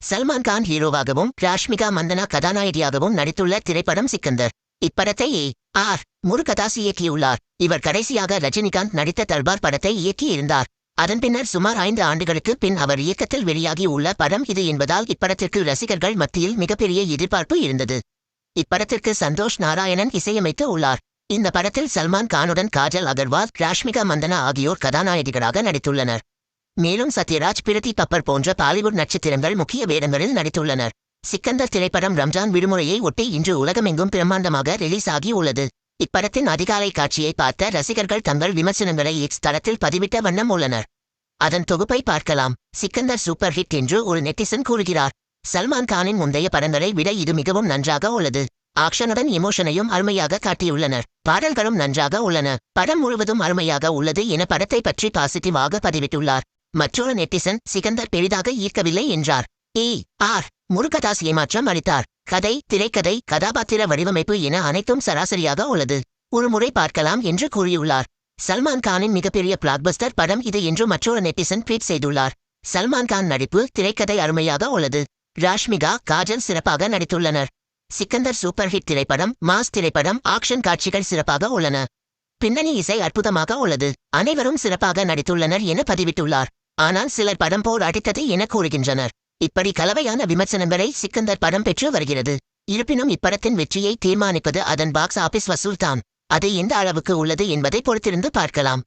சல்மான் கான் ஹீரோவாகவும் ராஷ்மிகா மந்தனா கதாநாயகியாகவும் நடித்துள்ள திரைப்படம் சிக்கந்தர். இப்படத்தை ஆர் முருகதாஸ் இயக்கியுள்ளார். இவர் கடைசியாக ரஜினிகாந்த் நடித்த தர்பார் படத்தை இயக்கியிருந்தார். அதன் பின்னர் சுமார் 5 ஆண்டுகளுக்கு பின் அவர் இயக்கத்தில் வெளியாகியுள்ள படம் இது என்பதால் இப்படத்திற்கு ரசிகர்கள் மத்தியில் மிகப்பெரிய எதிர்பார்ப்பு இருந்தது. இப்படத்திற்கு சந்தோஷ் நாராயணன் இசையமைத்து உள்ளார். இந்த படத்தில் சல்மான் கானுடன் காஜல் அகர்வால், ராஷ்மிகா மந்தனா ஆகியோர் கதாநாயகிகளாக நடித்துள்ளனர். மேலும் சத்யராஜ், பிரதீப் பப்பர் போன்ற பாலிவுட் நட்சத்திரங்கள் முக்கிய வேடங்களில் நடித்துள்ளனர். சிக்கந்தர் திரைப்படம் ரம்ஜான் விடுமுறையை ஒட்டி இன்று உலகமெங்கும் பிரம்மாண்டமாக ரிலீஸ் ஆகியுள்ளது. இப்படத்தின் அதிகாலை காட்சியை பார்த்த ரசிகர்கள் தங்கள் விமர்சனங்களை எக்ஸ் தளத்தில் பதிவிட்ட வண்ணம் உள்ளனர். அதன் தொகுப்பை பார்க்கலாம். சிக்கந்தர் சூப்பர் ஹிட் என்று ஒரு நெட்டிசன் கூறுகிறார். சல்மான் கானின் முந்தைய படங்களை விட இது மிகவும் நன்றாக உள்ளது. ஆக்ஷனுடன் எமோஷனையும் அருமையாக காட்டியுள்ளனர். பாடல்களும் நன்றாக உள்ளன. படம் முழுவதும் அருமையாக உள்ளது என படத்தை பற்றி பாசிட்டிவாக பதிவிட்டுள்ளார். மற்றொரு நெட்டிசன் சிக்கந்தர் பெரிதாக ஈர்க்கவில்லை என்றார். ஆர் முருகதாஸ் ஏமாற்றம் அளித்தார். கதை, திரைக்கதை, கதாபாத்திர வடிவமைப்பு என அனைத்தும் சராசரியாக உள்ளது. ஒரு முறை பார்க்கலாம் என்று கூறியுள்ளார். சல்மான் கானின் மிகப்பெரிய பிளாக்பஸ்டர் படம் இது என்று மற்றொரு நெட்டிசன் ட்வீட் செய்துள்ளார். சல்மான் கான் நடிப்பு, திரைக்கதை அருமையாக உள்ளது. ராஷ்மிகா, காஜல் சிறப்பாக நடித்துள்ளனர். சிக்கந்தர் சூப்பர் ஹிட் திரைப்படம், மாஸ் திரைப்படம், ஆக்ஷன் காட்சிகள் சிறப்பாக உள்ளன. பின்னணி இசை அற்புதமாக உள்ளது. அனைவரும் சிறப்பாக நடித்துள்ளனர் என பதிவிட்டுள்ளார். ஆனால் சிலர் படம் போர் அடித்தது என கூறுகின்றனர். இப்படி கலவையான விமர்சனங்களை சிக்கந்தர் படம் பெற்று வருகிறது. இருப்பினும் இப்படத்தின் வெற்றியை தீர்மானிப்பது அதன் பாக்ஸ் ஆபீஸ் வசூல் தான். அது எந்த அளவுக்கு உள்ளது என்பதை பொறுத்திருந்து பார்க்கலாம்.